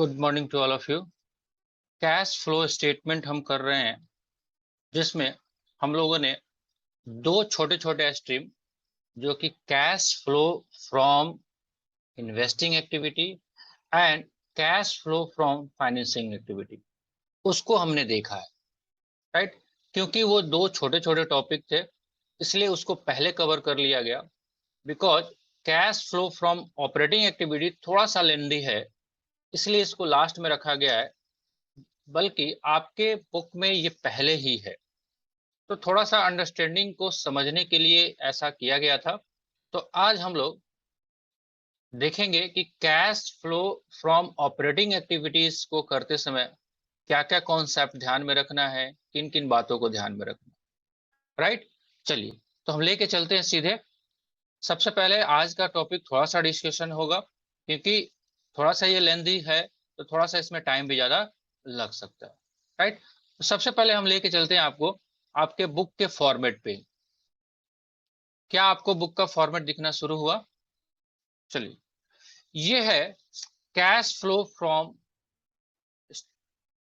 Good morning to all of you. Cash flow statement हम कर रहे हैं, जिसमें हम लोगों ने दो छोटे छोटे स्ट्रीम जो कि cash flow from investing activity and cash flow from financing activity, उसको हमने देखा है। राइट, क्योंकि वो दो छोटे छोटे टॉपिक थे, इसलिए उसको पहले कवर कर लिया गया। Because cash flow from operating activity थोड़ा सा लेंदी है, इसलिए इसको लास्ट में रखा गया है। बल्कि आपके बुक में ये पहले ही है, तो थोड़ा सा अंडरस्टैंडिंग को समझने के लिए ऐसा किया गया था। तो आज हम लोग देखेंगे कि cash flow from operating activities को करते समय क्या क्या कॉन्सेप्ट ध्यान में रखना है, किन किन बातों को ध्यान में रखना है। राइट, चलिए तो हम लेके चलते हैं सीधे। सबसे पहले आज का टॉपिक थोड़ा सा डिस्कशन होगा, क्योंकि थोड़ा सा ये लेंथी है, तो थोड़ा सा इसमें टाइम भी ज्यादा लग सकता है। राइट, तो सबसे पहले हम लेके चलते हैं आपको आपके बुक के फॉर्मेट पे। क्या आपको बुक का फॉर्मेट दिखना शुरू हुआ? चलिए, ये है cash flow from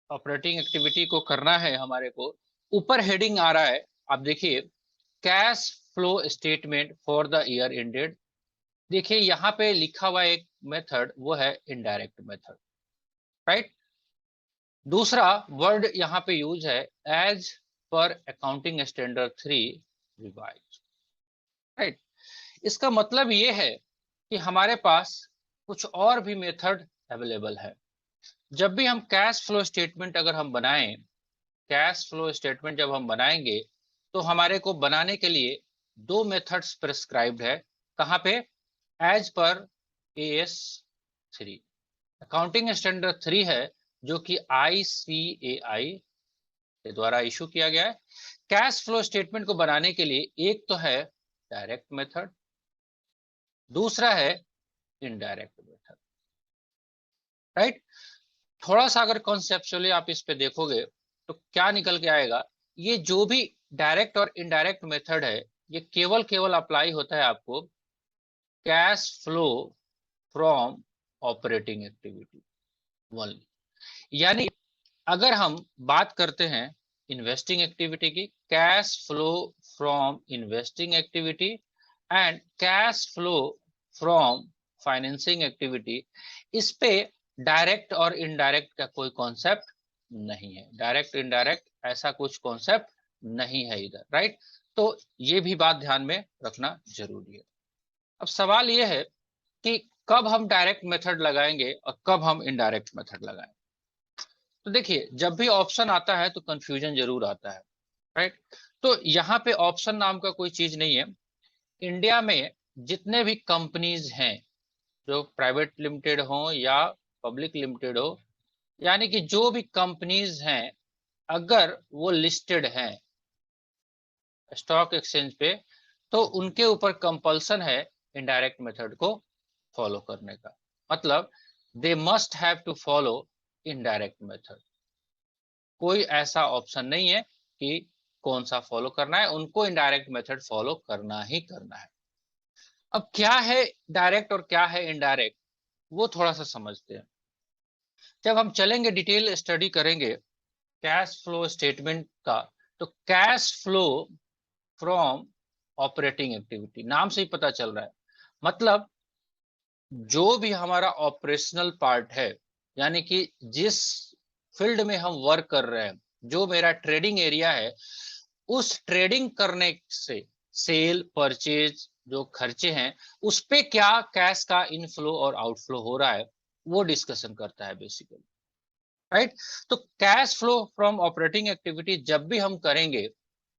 operating activity को करना है हमारे को। ऊपर हेडिंग आ रहा है, आप देखिए, cash flow statement for the year ended. देखिए यहाँ पे लिखा हुआ एक मेथड, वो है इनडायरेक्ट मेथड। राइट, दूसरा वर्ड यहाँ पे यूज है as per accounting standard 3 revise. Right, इसका मतलब ये है कि हमारे पास कुछ और भी मेथड अवेलेबल है। जब भी हम कैश फ्लो स्टेटमेंट अगर हम बनाएं, कैश फ्लो स्टेटमेंट जब हम बनाएंगे, तो हमारे को बनाने के लिए दो मेथड्स प्रिस्क्राइब्ड है। कहाँ पे? As per as 3, accounting standard 3 है, जो कि ICAI के द्वारा इशू किया गया है। कैश फ्लो स्टेटमेंट को बनाने के लिए एक तो है डायरेक्ट मेथड, दूसरा है इनडायरेक्ट मेथड। राइट, थोड़ा सा अगर कॉन्सेप्चुअली आप इस पे देखोगे तो क्या निकल के आएगा, ये जो भी डायरेक्ट और इनडायरेक्ट मेथड है, ये केवल केवल अप्लाई होता है आपको cash flow from operating activity only. यानी अगर हम बात करते हैं इन्वेस्टिंग एक्टिविटी की, cash flow from investing activity and cash flow from financing activity, इस पे डायरेक्ट और इनडायरेक्ट का कोई कॉन्सेप्ट नहीं है। डायरेक्ट इनडायरेक्ट ऐसा कुछ कॉन्सेप्ट नहीं है इधर। राइट, तो ये भी बात ध्यान में रखना जरूरी है। अब सवाल ये है कि कब हम डायरेक्ट मेथड लगाएंगे और कब हम इनडायरेक्ट मेथड लगाएंगे। तो देखिए, जब भी ऑप्शन आता है तो कंफ्यूजन जरूर आता है। राइट, तो यहाँ पे ऑप्शन नाम का कोई चीज नहीं है। इंडिया में जितने भी कंपनीज हैं, जो प्राइवेट लिमिटेड हो या पब्लिक लिमिटेड हो, यानी कि जो भी कंपनीज हैं, अगर वो लिस्टेड हैं स्टॉक एक्सचेंज पे, तो उनके ऊपर कंपल्सन है इनडायरेक्ट मेथड को फॉलो करने का। मतलब they must have to follow indirect method. कोई ऐसा ऑप्शन नहीं है कि कौन सा फॉलो करना है, उनको इनडायरेक्ट मेथड फॉलो करना ही करना है। अब क्या है डायरेक्ट और क्या है इनडायरेक्ट, वो थोड़ा सा समझते हैं। जब हम चलेंगे डिटेल स्टडी करेंगे कैश फ्लो स्टेटमेंट का, तो cash flow from operating activity नाम से ही पता चल रहा है। मतलब जो भी हमारा ऑपरेशनल पार्ट है, यानी कि जिस फील्ड में हम वर्क कर रहे हैं, जो मेरा ट्रेडिंग एरिया है, उस ट्रेडिंग करने से सेल परचेज जो खर्चे हैं, उस पे क्या कैश का इनफ्लो और आउटफ्लो हो रहा है, वो डिस्कशन करता है बेसिकली। राइट, तो cash flow from operating activity जब भी हम करेंगे,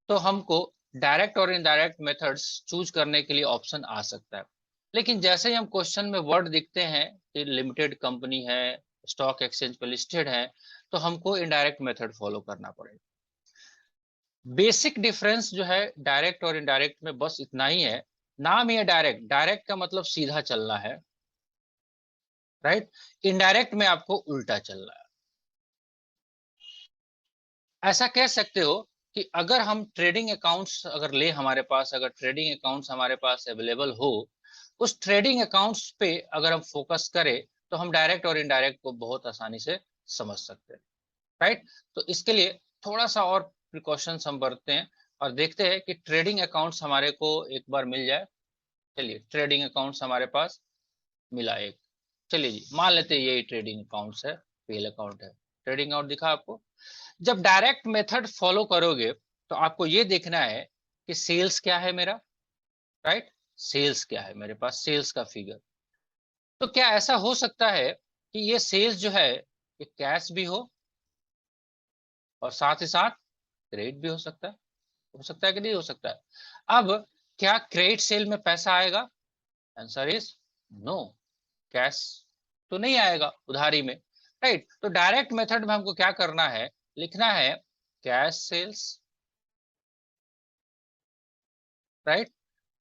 तो हमको डायरेक्ट और इनडायरेक्ट मेथड्स चूज करने के लिए ऑप्शन आ सकता है। लेकिन जैसे ही हम क्वेश्चन में वर्ड दिखते हैं कि लिमिटेड कंपनी है, स्टॉक एक्सचेंज पर लिस्टेड है, तो हमको इनडायरेक्ट मेथड फॉलो करना पड़ेगा। बेसिक डिफरेंस जो है डायरेक्ट और इनडायरेक्ट में बस इतना ही है। नाम ही है डायरेक्ट, डायरेक्ट का मतलब सीधा चलना है। राइट, इनडायरेक्ट में आपको उल्टा चलना है। ऐसा कह सकते हो कि अगर हम ट्रेडिंग अकाउंट्स अगर ले हमारे पास, अगर ट्रेडिंग अकाउंट्स हमारे पास अवेलेबल हो, उस ट्रेडिंग अकाउंट्स पे अगर हम फोकस करें, तो हम डायरेक्ट और इनडायरेक्ट को बहुत आसानी से समझ सकते हैं, राइट। तो इसके लिए थोड़ा सा और प्रिकॉशंस हम बरतते हैं और देखते हैं कि ट्रेडिंग अकाउंट्स हमारे को एक बार मिल जाए। चलिए, ट्रेडिंग अकाउंट्स हमारे पास मिला एक। चलिए जी, मान लेते हैं यही ट्रेडिंग अकाउंट्स है, पीएल अकाउंट है। ट्रेडिंग अकाउंट दिखा आपको। जब डायरेक्ट मेथड फॉलो करोगे तो आपको ये देखना है कि सेल्स क्या है मेरा, राइट। सेल्स क्या है मेरे पास, सेल्स का फिगर। तो क्या ऐसा हो सकता है कि ये सेल्स जो है ये कैश भी और साथ ही साथ क्रेडिट भी हो सकता है कि नहीं हो सकता है। अब क्या क्रेडिट सेल में पैसा आएगा? आंसर इज नो, कैश तो नहीं आएगा उधारी में, राइट। तो डायरेक्ट मेथड में हमको क्या करना है, लिखना है कैश सेल्स, राइट।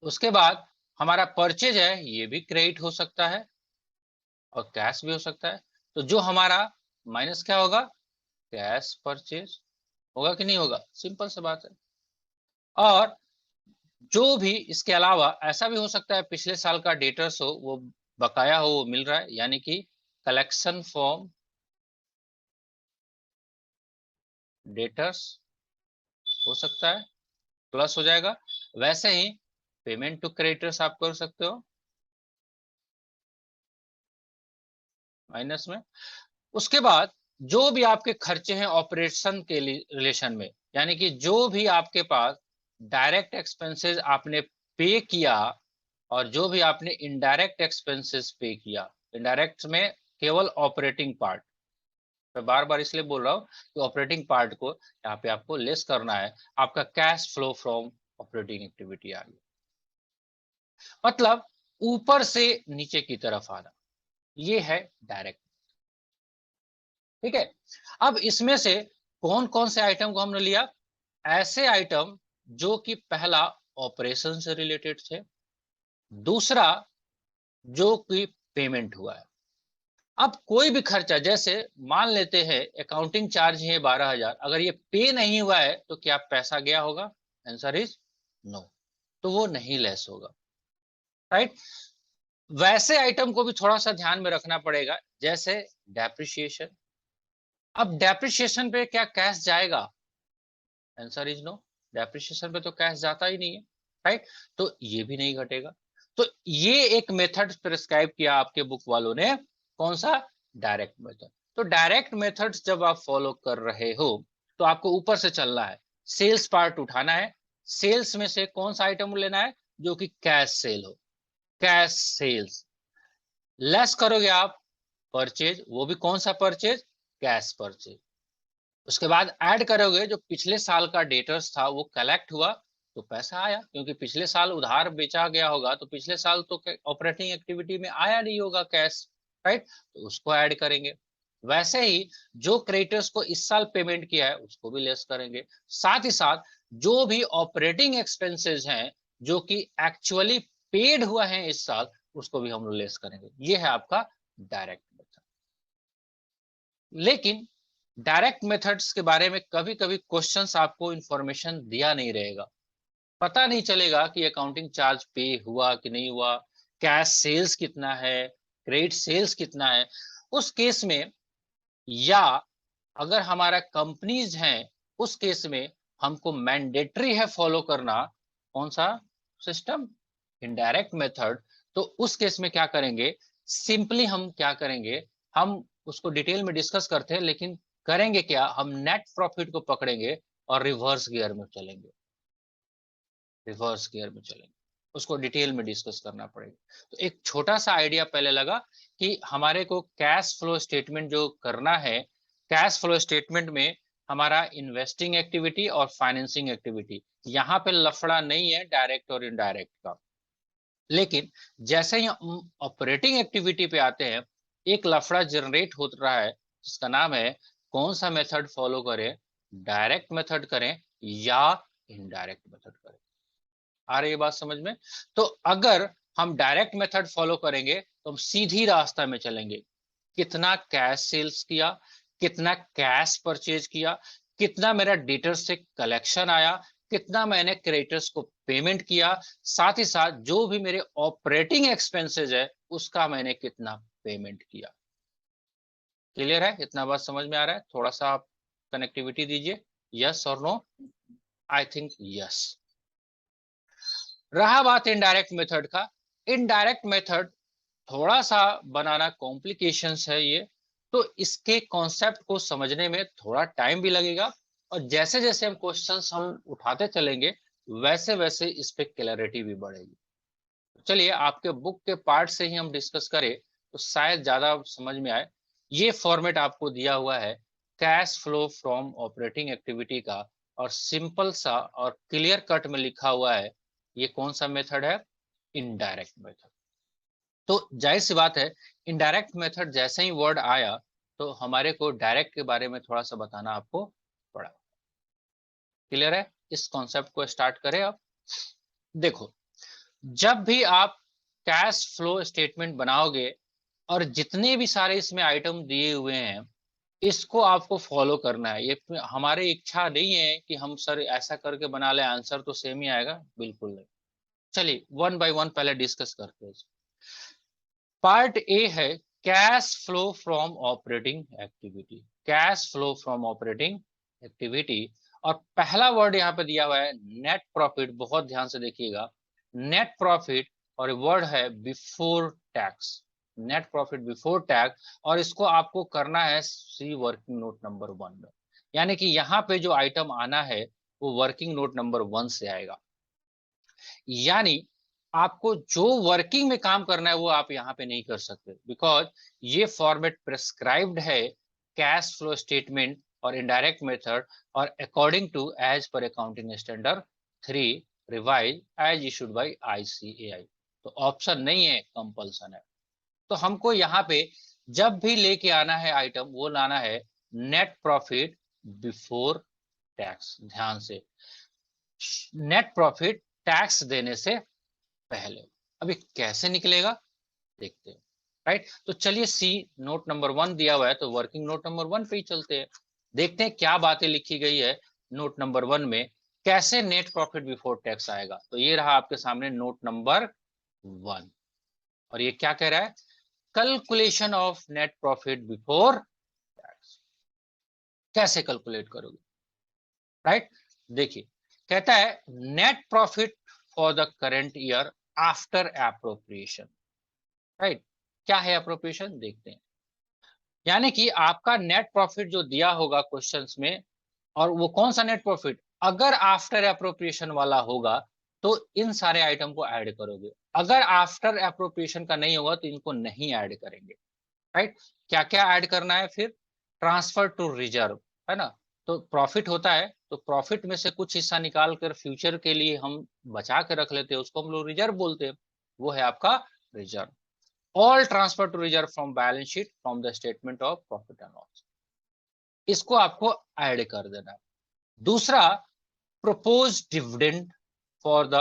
उसके बाद हमारा परचेज है ये भी क्रेडिट हो सकता है और कैश भी हो सकता है। तो जो हमारा माइनस क्या होगा, कैश परचेज होगा कि नहीं होगा, सिंपल सा बात है। और जो भी इसके अलावा ऐसा भी हो सकता है पिछले साल का डेटर्स हो वो बकाया हो, वो मिल रहा है, यानी कि कलेक्शन फॉर्म डेटर्स हो सकता है, प्लस हो जाएगा। वैसे ही पेमेंट टू क्रेडिटर्स आप कर सकते हो माइनस में। उसके बाद जो भी आपके खर्चे हैं ऑपरेशन के रिलेशन में, यानी कि जो भी आपके पास डायरेक्ट एक्सपेंसेस आपने पे किया और जो भी आपने इनडायरेक्ट एक्सपेंसेस पे किया, इनडायरेक्ट में केवल ऑपरेटिंग पार्ट, मैं बार बार इसलिए बोल रहा हूं कि ऑपरेटिंग पार्ट को यहाँ पे आपको लेस करना है। आपका cash flow from operating activity आ गया, मतलब ऊपर से नीचे की तरफ आना, ये है डायरेक्ट। ठीक है। अब इसमें से कौन कौन से आइटम को हमने लिया, ऐसे आइटम जो कि पहला ऑपरेशन से रिलेटेड थे, दूसरा जो कि पेमेंट हुआ है। अब कोई भी खर्चा, जैसे मान लेते हैं अकाउंटिंग चार्ज है 12,000, अगर ये पे नहीं हुआ है तो क्या पैसा गया होगा? आंसर इज नो, तो वो नहीं लेस होगा, राइट। वैसे आइटम को भी थोड़ा सा ध्यान में रखना पड़ेगा, जैसे डेप्रिसिएशन। अब डेप्रिसिएशन पे क्या कैश जाएगा? आंसर इज नो, डेप्रिसिएशन पे तो कैश जाता ही नहीं है, राइट। तो ये भी नहीं घटेगा। तो ये एक मेथड प्रिस्क्राइब किया आपके बुक वालों ने, कौन सा? Direct method. तो डायरेक्ट मेथड्स जब आप फॉलो कर रहे हो तो आपको ऊपर से चलना है, सेल्स पार्ट उठाना है, सेल्स में से कौन सा आइटम लेना है जो कि कैश सेल हो, कैश सेल्स। लेस करोगे आप परचेज, वो भी कौन सा परचेज? Cash purchase. उसके बाद ऐड करोगे जो पिछले साल का डेटर्स था वो कलेक्ट हुआ तो पैसा आया, क्योंकि पिछले साल उधार बेचा गया होगा तो पिछले साल तो ऑपरेटिंग एक्टिविटी में आया नहीं होगा कैश, राइट। तो उसको ऐड करेंगे। वैसे ही जो क्रेडिटर्स को इस साल पेमेंट किया है उसको भी लेस करेंगे। साथ ही साथ जो भी ऑपरेटिंग एक्सपेंसेस हैं जो कि एक्चुअली पेड हुआ है इस साल, उसको भी हम लोग लेस करेंगे। ये है आपका डायरेक्ट मेथड। लेकिन डायरेक्ट मेथड्स के बारे में कभी कभी क्वेश्चंस आपको इंफॉर्मेशन दिया नहीं रहेगा, पता नहीं चलेगा कि अकाउंटिंग चार्ज पे हुआ कि नहीं हुआ, कैश सेल्स कितना है, क्रेडिट सेल्स कितना है। उस केस में, या अगर हमारा कंपनीज हैं उस केस में हमको मैंडेटरी है फॉलो करना कौन सा सिस्टम, इनडायरेक्ट मेथड। तो उस केस में क्या करेंगे, सिंपली हम क्या करेंगे, हम उसको डिटेल में डिस्कस करते हैं, लेकिन करेंगे क्या, हम नेट प्रॉफिट को पकड़ेंगे और रिवर्स गियर में चलेंगे, रिवर्स गियर में चलेंगे। उसको डिटेल में डिस्कस करना पड़ेगा। तो एक छोटा सा आइडिया पहले लगा कि हमारे को कैश फ्लो स्टेटमेंट जो करना है, कैश फ्लो स्टेटमेंट में हमारा इन्वेस्टिंग एक्टिविटी और फाइनेंसिंग एक्टिविटी, यहाँ पे लफड़ा नहीं है डायरेक्ट और इनडायरेक्ट का। लेकिन जैसे ही ऑपरेटिंग एक्टिविटी पे आते हैं, एक लफड़ा जनरेट हो रहा है जिसका नाम है कौन सा मेथड फॉलो करें, डायरेक्ट मेथड करें या इनडायरेक्ट मेथड करें। आ रही है बात समझ में? तो अगर हम डायरेक्ट मेथड फॉलो करेंगे तो हम सीधी रास्ता में चलेंगे, कितना कैश सेल्स किया, कितना कैश परचेज किया, कितना मेरा डेटर से कलेक्शन आया, कितना मैंने क्रेडिटर्स को पेमेंट किया, साथ ही साथ जो भी मेरे ऑपरेटिंग एक्सपेंसेस है उसका मैंने कितना पेमेंट किया। क्लियर है? इतना बात समझ में आ रहा है? थोड़ा सा आप कनेक्टिविटी दीजिए, यस और नो। I think yes. रहा बात इनडायरेक्ट मेथड का। इनडायरेक्ट मेथड थोड़ा सा बनाना कॉम्प्लिकेशंस है ये, तो इसके कॉन्सेप्ट को समझने में थोड़ा टाइम भी लगेगा, और जैसे जैसे हम क्वेश्चंस हम उठाते चलेंगे वैसे वैसे इस पे क्लैरिटी भी बढ़ेगी। चलिए आपके बुक के पार्ट से ही हम डिस्कस करें तो शायद ज्यादा समझ में आए। ये फॉर्मेट आपको दिया हुआ है cash flow from operating activity का, और सिंपल सा और क्लियर कट में लिखा हुआ है ये कौन सा मेथड है, इनडायरेक्ट मेथड। तो जाहिर सी बात है इनडायरेक्ट मेथड जैसे ही वर्ड आया तो हमारे को डायरेक्ट के बारे में थोड़ा सा बताना आपको पड़ा। क्लियर है? इस कॉन्सेप्ट को स्टार्ट करें अब। देखो, जब भी आप कैश फ्लो स्टेटमेंट बनाओगे और जितने भी सारे इसमें आइटम दिए हुए हैं इसको आपको फॉलो करना है। ये हमारी इच्छा नहीं है कि हम सर ऐसा करके बना ले आंसर तो सेम ही आएगा, बिल्कुल नहीं। चलिए वन बाय वन पहले डिस्कस करते हैं। पार्ट ए है cash flow from operating activity. Cash flow from operating activity, और पहला वर्ड यहाँ पे दिया हुआ है नेट प्रॉफिट। बहुत ध्यान से देखिएगा, नेट प्रॉफिट, और वर्ड है before tax. Net profit before tax, और इसको आपको करना है सी वर्किंग नोट नंबर 1 में। यानी कि यहाँ पे जो आइटम आना है वो वर्किंग नोट नंबर 1 से आएगा। यानी आपको जो वर्किंग में काम करना है वो आप यहाँ पे नहीं कर सकते, बिकॉज ये फॉर्मेट प्रिस्क्राइब्ड है कैश फ्लो स्टेटमेंट और इनडायरेक्ट मेथड, और according to as per accounting standard 3 revised as issued by ICAI। तो ऑप्शन नहीं है, कंपल्सन है। तो हमको यहाँ पे जब भी लेके आना है आइटम वो लाना है नेट प्रॉफिट बिफोर टैक्स। ध्यान से, नेट प्रॉफिट टैक्स देने से पहले। अभी कैसे निकलेगा देखते हैं, राइट। तो चलिए सी नोट नंबर 1 दिया हुआ है तो वर्किंग नोट नंबर 1 पे ही चलते हैं, देखते हैं क्या बातें लिखी गई है नोट नंबर 1 में, कैसे नेट प्रॉफिट बिफोर टैक्स आएगा। तो ये रहा आपके सामने नोट नंबर 1, और ये क्या कह रहा है, calculation of net profit before tax. कैसे कैलकुलेट करोगे, राइट। देखिए कहता है net profit for the current year after appropriation, right. क्या है एप्रोप्रिएशन देखते हैं। यानी कि आपका नेट प्रॉफिट जो दिया होगा क्वेश्चंस में, और वो कौन सा नेट प्रॉफिट, अगर आफ्टर एप्रोप्रिएशन वाला होगा तो इन सारे आइटम को ऐड करोगे, अगर आफ्टर एप्रोप्रिएशन का नहीं होगा तो इनको नहीं ऐड करेंगे, राइट। क्या क्या ऐड करना है फिर, ट्रांसफर टू रिजर्व, है ना। तो प्रॉफिट होता है तो प्रॉफिट में से कुछ हिस्सा निकाल कर फ्यूचर के लिए हम बचा के रख लेते हैं, उसको हम लोग रिजर्व बोलते हैं, वो है आपका reserve. All transfer to reserve from balance sheet from the statement of profit and loss, इसको आपको ऐड कर देना है। दूसरा, propose dividend for the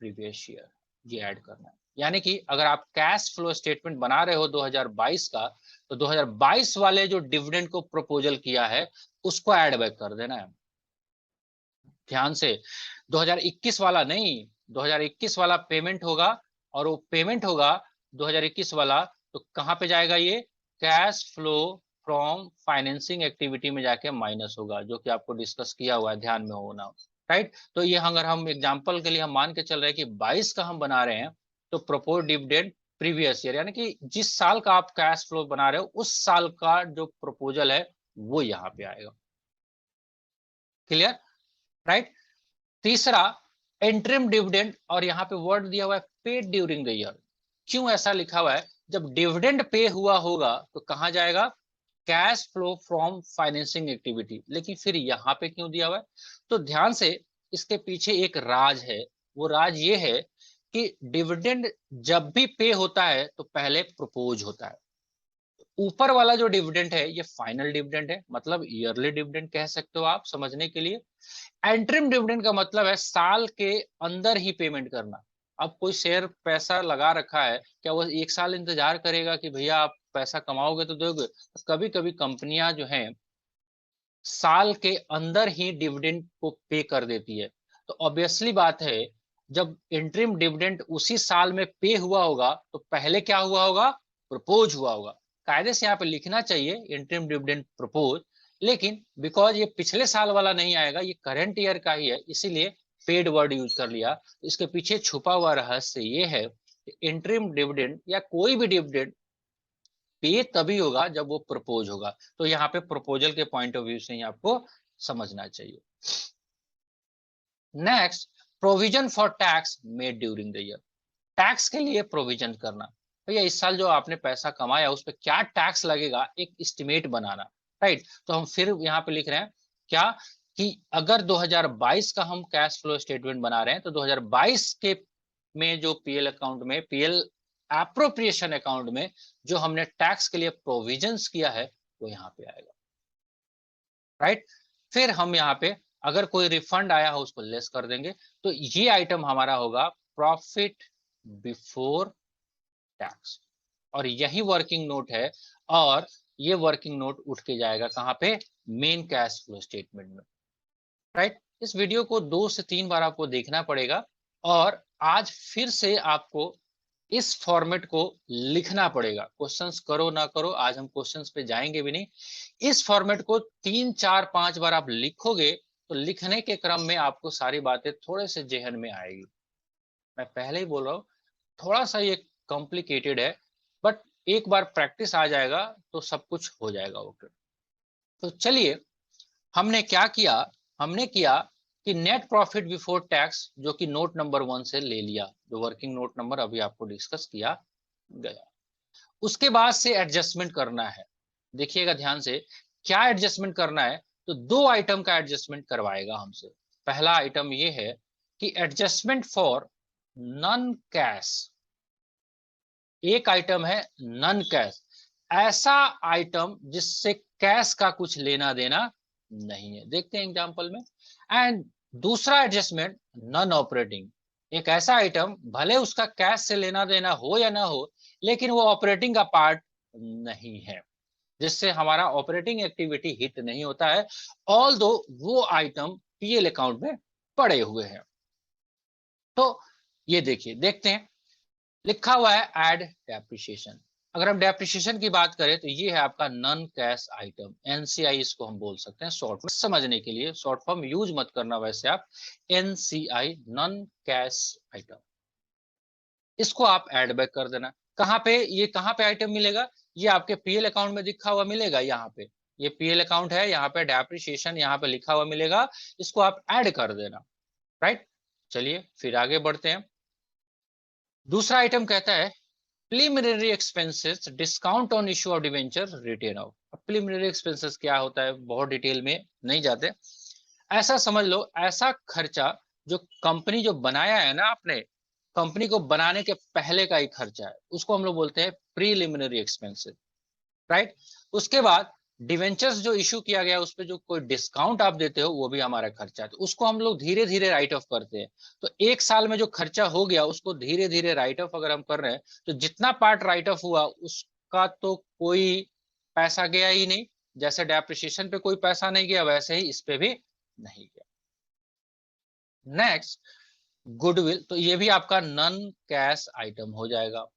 previous year, ये ऐड करना है। यानी कि अगर आप कैश फ्लो स्टेटमेंट बना रहे हो 2022 का, तो 2022 वाले जो डिविडेंड को प्रपोजल किया है उसको ऐड बैक कर देना है। ध्यान से, 2021 वाला नहीं, 2021 वाला पेमेंट होगा, और वो पेमेंट होगा 2021 वाला, तो कहां पे जाएगा ये, cash flow from financing activity में जाके माइनस होगा, जो कि आपको डिस्कस किया हुआ है, ध्यान में होना, राइट। तो ये अगर हम एग्जांपल के लिए हम मान के चल रहे हैं कि 22 का हम बना रहे हैं, तो प्रपोज डिविडेंड प्रीवियस ईयर, यानी कि जिस साल का आप कैश फ्लो बना रहे हो उस साल का जो प्रपोजल है वो यहाँ पे आएगा। Clear, right. तीसरा, इंटरिम डिविडेंड, और यहाँ पे वर्ड दिया हुआ है पेड ड्यूरिंग द ईयर। क्यों ऐसा लिखा हुआ है, जब डिविडेंड पे हुआ होगा तो कहां जाएगा, cash flow from financing activity, लेकिन फिर यहाँ पे क्यों दिया हुआ है, तो ध्यान से, इसके पीछे एक राज है। वो राज ये है कि डिविडेंड जब भी पे होता है तो पहले प्रपोज होता है। ऊपर वाला जो डिविडेंड है ये फाइनल डिविडेंड है, मतलब ईयरली डिविडेंड कह सकते हो आप समझने के लिए। एंट्रीम डिविडेंड का मतलब है साल के अंदर ही पेमेंट करना। अब कोई शेयर पैसा लगा रखा है, क्या वो 1 साल इंतजार करेगा कि भैया आप पैसा कमाओगे तो दोगे। कभी कभी कंपनियां जो हैं साल के अंदर ही डिविडेंड को पे कर देती है, तो ऑब्वियसली बात है जब इंटरिम डिविडेंड उसी साल में पे हुआ होगा तो पहले क्या हुआ होगा, प्रपोज हुआ होगा। कायदे से यहाँ पे लिखना चाहिए इंटरिम डिविडेंड प्रपोज, लेकिन बिकॉज ये पिछले साल वाला नहीं आएगा, ये करंट ईयर का ही है, इसीलिए पेड वर्ड यूज कर लिया। इसके पीछे छुपा हुआ रहस्य ये है कि इंटरिम डिविडेंड या कोई भी डिविडेंड पे तभी होगा जब वो प्रपोज होगा। तो यहाँ पे प्रपोजल के पॉइंट ऑफ व्यू से ही आपको समझना चाहिए। Next, provision for tax made during the year. Tax के लिए प्रोविजन करना, भैया इस साल जो आपने पैसा कमाया उस पर क्या टैक्स लगेगा, एक एस्टिमेट बनाना, राइट। तो हम फिर यहाँ पे लिख रहे हैं क्या कि अगर 2022 का हम कैश फ्लो स्टेटमेंट बना रहे हैं तो 2022 के में जो पीएल अकाउंट में, पीएल एप्रोप्रिएशन अकाउंट में जो हमने टैक्स के लिए प्रोविजंस किया है वो यहाँ पे आएगा, राइट। फिर हम यहाँ पे अगर कोई रिफंड आया हो उसको लेस कर देंगे, तो ये आइटम हमारा होगा प्रॉफिट बिफोर टैक्स, और यही वर्किंग नोट है, और ये वर्किंग नोट उठ के जाएगा कहाँ पे, मेन कैश फ्लो स्टेटमेंट में, राइट। इस वीडियो को 2 से 3 बार आपको देखना पड़ेगा, और आज फिर से आपको इस फॉर्मेट को लिखना पड़ेगा। क्वेश्चंस करो ना करो, आज हम क्वेश्चंस पे जाएंगे भी नहीं। इस फॉर्मेट को 3 4 5 बार आप लिखोगे तो लिखने के क्रम में आपको सारी बातें थोड़े से जेहन में आएगी। मैं पहले ही बोल रहा हूँ, थोड़ा सा ये कॉम्प्लिकेटेड है, बट एक बार प्रैक्टिस आ जाएगा तो सब कुछ हो जाएगा ओके। तो चलिए, हमने क्या किया, हमने किया कि नेट प्रॉफिट बिफोर टैक्स जो कि नोट नंबर 1 से ले लिया, जो वर्किंग नोट नंबर अभी आपको डिस्कस किया गया। उसके बाद से एडजस्टमेंट करना है। देखिएगा ध्यान से, क्या एडजस्टमेंट करना है, तो 2 आइटम का एडजस्टमेंट करवाएगा हमसे। पहला आइटम ये है कि एडजस्टमेंट फॉर नॉन कैश। एक आइटम है नॉन कैश, ऐसा आइटम जिससे कैश का कुछ लेना देना नहीं है। देखते हैं एग्जांपल में। एंड दूसरा एडजस्टमेंट नॉन ऑपरेटिंग, एक ऐसा आइटम भले उसका कैश से लेना देना हो या ना हो, लेकिन वो ऑपरेटिंग का पार्ट नहीं है, जिससे हमारा ऑपरेटिंग एक्टिविटी हिट नहीं होता है, ऑल दो वो आइटम पीएल अकाउंट में पड़े हुए हैं। तो ये देखिए, देखते हैं, लिखा हुआ है ऐड डेप्रिसिएशन। अगर हम डेप्रिसिएशन की बात करें तो ये है आपका नॉन कैश आइटम, एनसीआई इसको हम बोल सकते हैं शॉर्ट में समझने के लिए। शॉर्ट फॉर्म यूज मत करना वैसे आप, एनसीआई नॉन कैश आइटम, इसको आप ऐड बैक कर देना। कहां पे, ये कहां पे आइटम मिलेगा, ये आपके पीएल अकाउंट में लिखा हुआ मिलेगा। यहाँ पे ये पीएल अकाउंट है, यहाँ पे डेप्रिसिएशन यहाँ पे लिखा हुआ मिलेगा, इसको आप ऐड कर देना, राइट। चलिए फिर आगे बढ़ते हैं। दूसरा आइटम कहता है preliminary expenses discount on issue of debenture written off. अब प्रीलिमिनरी एक्सपेंसेस क्या होता है, बहुत डिटेल में नहीं जाते, ऐसा समझ लो, ऐसा खर्चा जो कंपनी जो बनाया है ना आपने, कंपनी को बनाने के पहले का ही खर्चा है, उसको हम लोग बोलते हैं प्रीलिमिनरी एक्सपेंसेस, राइट। उसके बाद डिवेंचर्स जो इशू किया गया उस पर जो कोई डिस्काउंट आप देते हो वो भी हमारा खर्चा है, तो उसको हम लोग धीरे धीरे राइट ऑफ करते हैं। तो एक साल में जो खर्चा हो गया उसको धीरे धीरे राइट ऑफ अगर हम कर रहे हैं, तो जितना पार्ट राइट ऑफ हुआ उसका तो कोई पैसा गया ही नहीं। जैसे डेप्रिसिएशन पे कोई पैसा नहीं गया, वैसे ही इस पे भी नहीं गया। नेक्स्ट, गुडविल, तो ये भी आपका नॉन कैश आइटम हो जाएगा।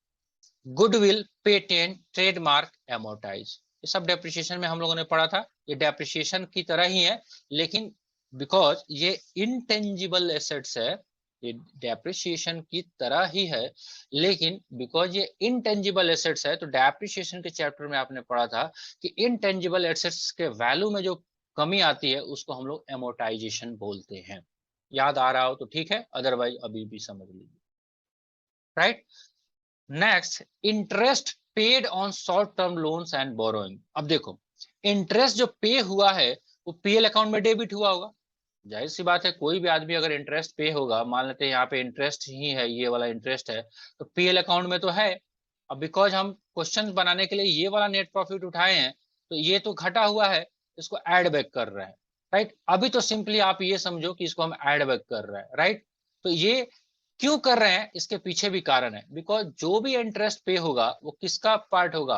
गुडविल, पेटेंट, ट्रेडमार्क, एमोर्टाइज, ये सब डेप्रिसिएशन में हम लोगों ने पढ़ा था। ये डेप्रिसिएशन की तरह ही है, लेकिन बिकॉज ये इनटेंजिबल एसेट्स है, ये डेप्रिसिएशन की तरह ही है, लेकिन बिकॉज ये इनटेंजिबल एसेट्स है तो डेप्रिसिएशन के चैप्टर में आपने पढ़ा था कि इनटेंजिबल एसेट्स के वैल्यू में जो कमी आती है उसको हम लोग एमोर्टाइजेशन बोलते हैं। याद आ रहा हो तो ठीक है, अदरवाइज अभी भी समझ लीजिए, right. Next, interest paid on short term loans and borrowing. अब देखो, इंटरेस्ट जो पे हुआ है वो पीएल अकाउंट में डेबिट हुआ होगा। जाहिर सी बात है, कोई भी आदमी अगर इंटरेस्ट पे होगा, मान लेते हैं यहाँ पे इंटरेस्ट ही है, ये वाला इंटरेस्ट है, तो पीएल अकाउंट में तो है। अब बिकॉज हम क्वेश्चन बनाने के लिए ये वाला नेट प्रॉफिट उठाए हैं, तो ये तो घटा हुआ है, इसको ऐड बैक कर रहे हैं, राइट। अभी तो सिंपली आप ये समझो कि इसको हम ऐड बैक कर रहे हैं, राइट। तो ये क्यों कर रहे हैं, इसके पीछे भी कारण है, बिकॉज जो भी इंटरेस्ट पे होगा वो किसका पार्ट होगा,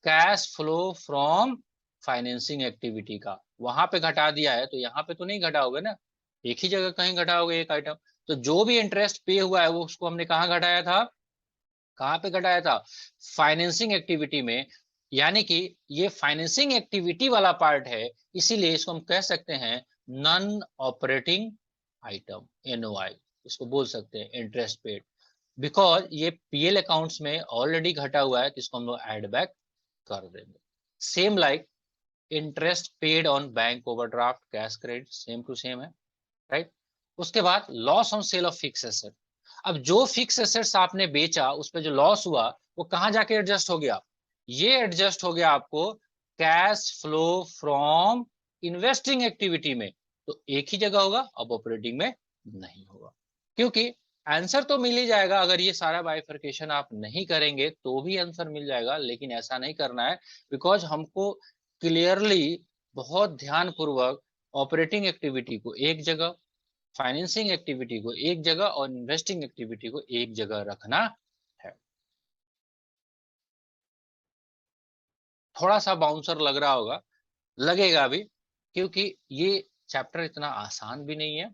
cash flow from financing activity का। वहां पे घटा दिया है तो यहाँ पे तो नहीं घटा होगा ना, एक ही जगह कहीं घटा होगा एक आइटम, तो जो भी इंटरेस्ट पे हुआ है वो उसको हमने कहाँ घटाया था, कहाँ पे घटाया था, फाइनेंसिंग एक्टिविटी में। यानी कि ये फाइनेंसिंग एक्टिविटी वाला पार्ट है, इसीलिए इसको हम कह सकते हैं नॉन ऑपरेटिंग आइटम, एनओआई इसको बोल सकते हैं, इंटरेस्ट पेड। बिकॉज ये पीएल अकाउंट्स में ऑलरेडी घटा हुआ है, तो इसको हम लोग एड बैक कर देंगे। Same like interest paid on bank overdraft, cash credit, same to same है, राइट। उसके बाद loss on sale of fixed asset. अब जो फिक्स एसेट्स आपने बेचा उस पर जो लॉस हुआ वो कहां जाके एडजस्ट हो गया, ये एडजस्ट हो गया आपको cash flow from investing activity में। तो एक ही जगह होगा, अब ऑपरेटिंग में नहीं होगा। क्योंकि आंसर तो मिल ही जाएगा, अगर ये सारा बाइफर्केशन आप नहीं करेंगे तो भी आंसर मिल जाएगा, लेकिन ऐसा नहीं करना है। बिकॉज हमको क्लियरली, बहुत ध्यान पूर्वक ऑपरेटिंग एक्टिविटी को एक जगह, फाइनेंसिंग एक्टिविटी को एक जगह और इन्वेस्टिंग एक्टिविटी को एक जगह रखना है। थोड़ा सा बाउंसर लग रहा होगा, लगेगा भी, क्योंकि ये चैप्टर इतना आसान भी नहीं है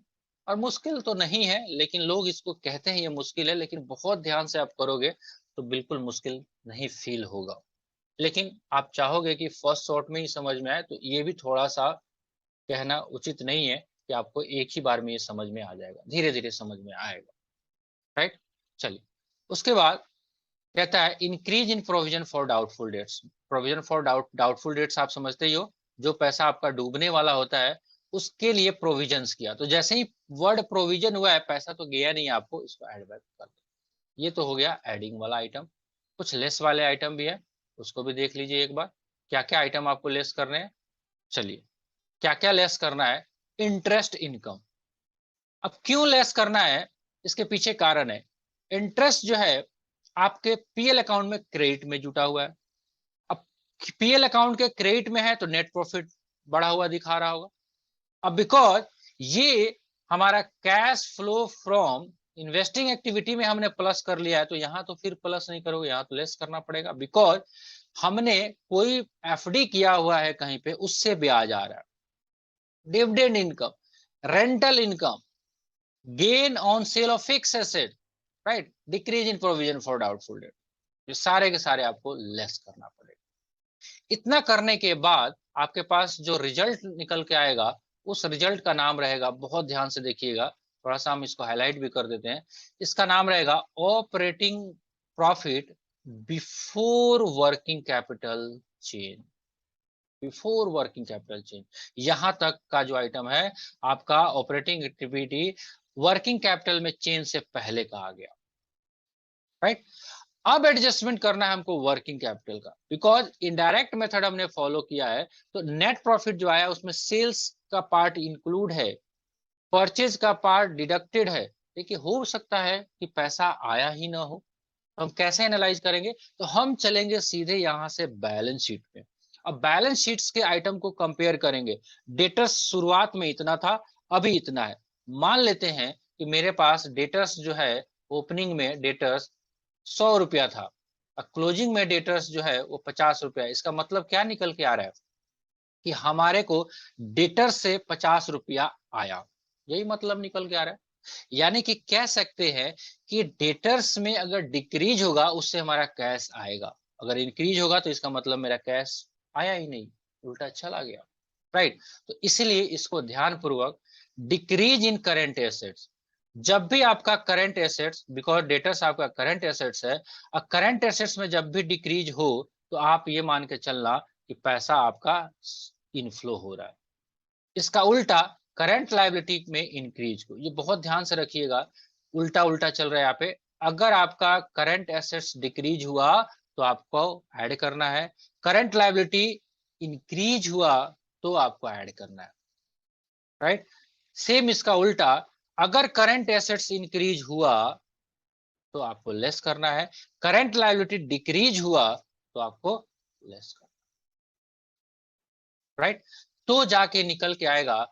और मुश्किल तो नहीं है, लेकिन लोग इसको कहते हैं ये मुश्किल है, लेकिन बहुत ध्यान से आप करोगे तो बिल्कुल मुश्किल नहीं फील होगा। लेकिन आप चाहोगे कि फर्स्ट शॉट में ही समझ में आए, तो ये भी थोड़ा सा कहना उचित नहीं है कि आपको एक ही बार में ये समझ में आ जाएगा, धीरे धीरे समझ में आएगा, राइट। चलिए, उसके बाद कहता है increase in provision for doubtful debts. Provision for doubtful debts आप समझते ही हो, जो पैसा आपका डूबने वाला होता है उसके लिए प्रोविजंस किया। तो जैसे ही वर्ड प्रोविजन हुआ है, पैसा तो गया नहीं आपको, इसको एड बैक कर दो। ये तो हो गया एडिंग वाला आइटम। कुछ लेस वाले आइटम भी है, उसको भी देख लीजिए एक बार, क्या क्या आइटम आपको लेस करने हैं। चलिए, क्या क्या लेस करना है, इंटरेस्ट इनकम। अब क्यों लेस करना है, इसके पीछे कारण है। इंटरेस्ट जो है आपके पीएल अकाउंट में क्रेडिट में जुटा हुआ है। अब पीएल अकाउंट के क्रेडिट में है तो नेट प्रॉफिट बढ़ा हुआ दिखा रहा होगा। अब बिकॉज ये हमारा cash flow from investing activity में हमने प्लस कर लिया है, तो यहां तो फिर प्लस नहीं करोगे, यहां तो लेस करना पड़ेगा। बिकॉज हमने कोई एफडी किया हुआ है कहीं पे, उससे ब्याज आ रहा है, dividend income, rental income, gain on sale of fixed asset, right, decrease in provision for doubtful debt. ये सारे के सारे आपको लेस करना पड़ेगा। इतना करने के बाद आपके पास जो रिजल्ट निकल के आएगा, उस रिजल्ट का नाम रहेगा, बहुत ध्यान से देखिएगा, थोड़ा सा हम इसको हाईलाइट भी कर देते हैं। इसका नाम रहेगा operating profit before working capital change. Before working capital change, यहां तक का जो आइटम है आपका ऑपरेटिंग एक्टिविटी वर्किंग कैपिटल में चेंज से पहले का आ गया, राइट। अब एडजस्टमेंट करना है हमको वर्किंग कैपिटल का, बिकॉज इनडायरेक्ट मेथड हमने फॉलो किया है। तो नेट प्रॉफिट जो आया उसमें सेल्स का पार्ट इंक्लूड है, परचेज का पार्ट डिडक्टेड है। देखिए, हो सकता है कि पैसा आया ही ना हो, तो हम कैसे एनालाइज करेंगे, तो हम चलेंगे सीधे यहां से बैलेंस शीट पे। अब बैलेंस शीट्स के आइटम को कंपेयर करेंगे। डेटर्स शुरुआत में इतना था, अभी इतना है। मान लेते हैं कि मेरे पास डेटर्स जो है, ओपनिंग में डेटर्स 100 रुपया था, और क्लोजिंग में डेटर्स जो है वो 50 रुपया। इसका मतलब क्या निकल के आ रहा है कि हमारे को डेटर से 50 रुपया आया, यही मतलब निकल के आ रहा है। यानी कि कह सकते हैं कि डेटर्स में अगर डिक्रीज होगा उससे हमारा कैश आएगा, अगर इंक्रीज होगा तो इसका मतलब मेरा कैश आया ही नहीं, उल्टा चला गया, राइट। तो इसलिए इसको ध्यान पूर्वक, डिक्रीज इन करेंट एसेट्स, जब भी आपका करंट एसेट्स, बिकॉज डेटर्स आपका करंट एसेट्स है, और करंट एसेट्स में जब भी डिक्रीज हो तो आप ये मान के चलना कि पैसा आपका इनफ्लो हो रहा है। इसका उल्टा करंट लायबिलिटी में इंक्रीज को, ये बहुत ध्यान से रखिएगा, उल्टा उल्टा चल रहा है यहाँ पे। अगर आपका करंट एसेट्स डिक्रीज हुआ तो आपको ऐड करना है, करंट लायबिलिटी इंक्रीज हुआ तो आपको ऐड करना है, राइट। सेम इसका उल्टा, अगर करंट एसेट्स इंक्रीज हुआ तो आपको लेस करना है, करंट लायबिलिटी डिक्रीज हुआ तो आपको लेस करना है, राइट। तो जाके निकल के आएगा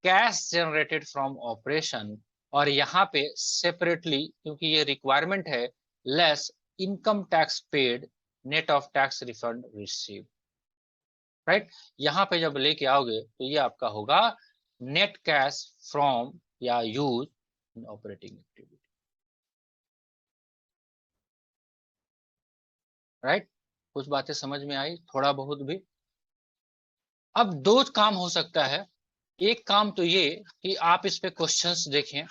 कैश जनरेटेड फ्रॉम ऑपरेशन, और यहां पे सेपरेटली, क्योंकि ये रिक्वायरमेंट है, less income tax paid net of tax refund receive, right. यहां पे जब लेके आओगे तो ये आपका होगा नेट कैश फ्रॉम या use in operating activity, right. कुछ बातें समझ में आई, थोड़ा बहुत भी। अब दो काम हो सकता है, एक काम तो ये कि आप इस पे क्वेश्चंस देखें,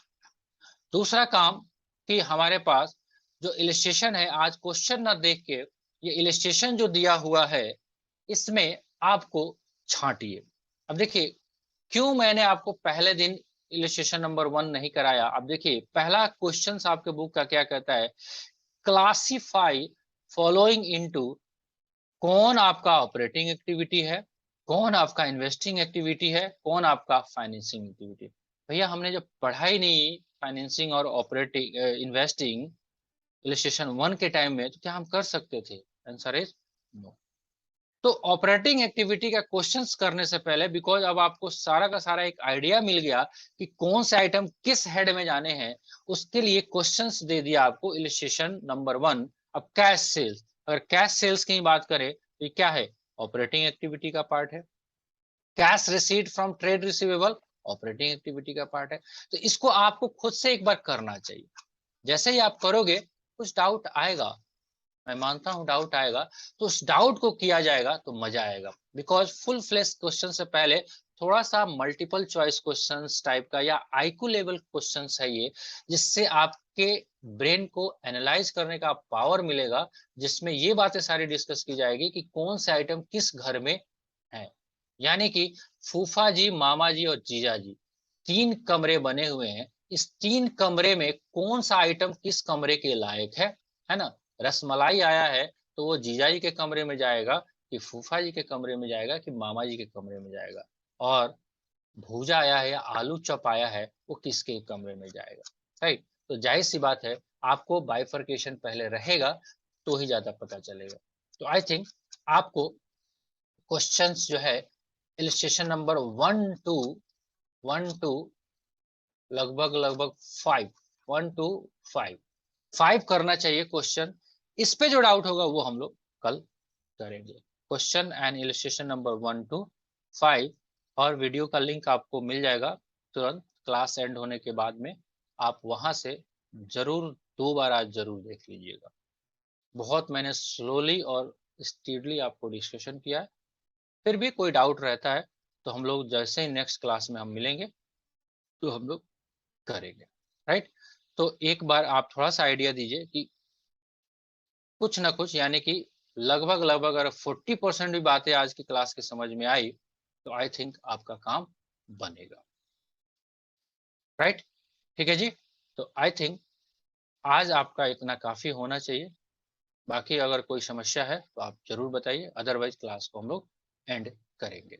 दूसरा काम कि हमारे पास जो इलिस्ट्रेशन है, आज क्वेश्चन ना देख के ये इलिस्ट्रेशन जो दिया हुआ है इसमें आपको छांटिए। अब देखिए क्यों मैंने आपको पहले दिन इलिस्ट्रेशन नंबर 1 नहीं कराया। अब देखिए पहला क्वेश्चन आपके बुक का क्या कहता है, क्लासिफाई फॉलोइंग इनटू, कौन आपका ऑपरेटिंग एक्टिविटी है, कौन आपका इन्वेस्टिंग एक्टिविटी है, कौन आपका फाइनेंसिंग एक्टिविटी। भैया हमने जब पढ़ा ही नहीं फाइनेंसिंग और ऑपरेटिंग इन्वेस्टिंग इलिस्ट्रेशन 1 के टाइम में, तो क्या हम कर सकते थे? Answer is no. तो ऑपरेटिंग एक्टिविटी का क्वेश्चंस करने से पहले, बिकॉज अब आपको सारा का सारा एक आइडिया मिल गया कि कौन से आइटम किस हेड में जाने हैं, उसके लिए क्वेश्चंस दे दिया आपको इलिस्ट्रेशन नंबर 1। अब कैश सेल्स, अगर कैश सेल्स की बात करें तो ये क्या है, ऑपरेटिंग एक्टिविटी का पार्ट है। Cash receipt from trade receivable operating activity का पार्ट है। तो इसको आपको खुद से एक बार करना चाहिए। जैसे ही आप करोगे कुछ डाउट आएगा, मैं मानता हूं डाउट आएगा, तो उस डाउट को किया जाएगा तो मजा आएगा। बिकॉज फुल फ्लेश क्वेश्चन से पहले थोड़ा सा मल्टीपल चॉइस क्वेश्चंस टाइप का या आईक्यू लेवल क्वेश्चंस है ये, जिससे आपके ब्रेन को एनालाइज करने का पावर मिलेगा, जिसमें ये बातें सारी डिस्कस की जाएगी कि कौन से आइटम किस घर में है। यानी कि फूफा जी, मामा जी और जीजा जी, 3 कमरे बने हुए हैं, इस 3 कमरे में कौन सा आइटम किस कमरे के लायक है ना। रसमलाई आया है तो वो जीजा जी के कमरे में जाएगा कि फूफा जी के कमरे में जाएगा कि मामा जी के कमरे में जाएगा, और भूजा आया है या आलू चप आया है वो किसके कमरे में जाएगा, राइट। तो जाहिर सी बात है आपको बाइफर्केशन पहले रहेगा तो ही ज्यादा पता चलेगा। तो आई थिंक आपको क्वेश्चंस जो है इलिस्ट्रेशन नंबर 1 टू लगभग लगभग 5, 1 to 5 5 करना चाहिए क्वेश्चन। इस पे जो डाउट होगा वो हम लोग कल करेंगे। Question and illustration number 1 to 5, और वीडियो का लिंक आपको मिल जाएगा तुरंत क्लास एंड होने के बाद में। आप वहां से जरूर 2 बार आज जरूर देख लीजिएगा। बहुत मैंने स्लोली और स्पीडली आपको डिस्कशन किया है। फिर भी कोई डाउट रहता है तो हम लोग जैसे ही नेक्स्ट क्लास में हम मिलेंगे तो हम लोग करेंगे, राइट। तो एक बार आप थोड़ा सा आइडिया दीजिए कि कुछ ना कुछ, यानी कि लगभग लगभग अगर 40% भी बातें आज की क्लास की समझ में आई तो आई थिंक आपका काम बनेगा, राइट। ठीक है जी। तो आई थिंक आज आपका इतना काफी होना चाहिए। बाकी अगर कोई समस्या है तो आप जरूर बताइए, अदरवाइज क्लास को हम लोग एंड करेंगे।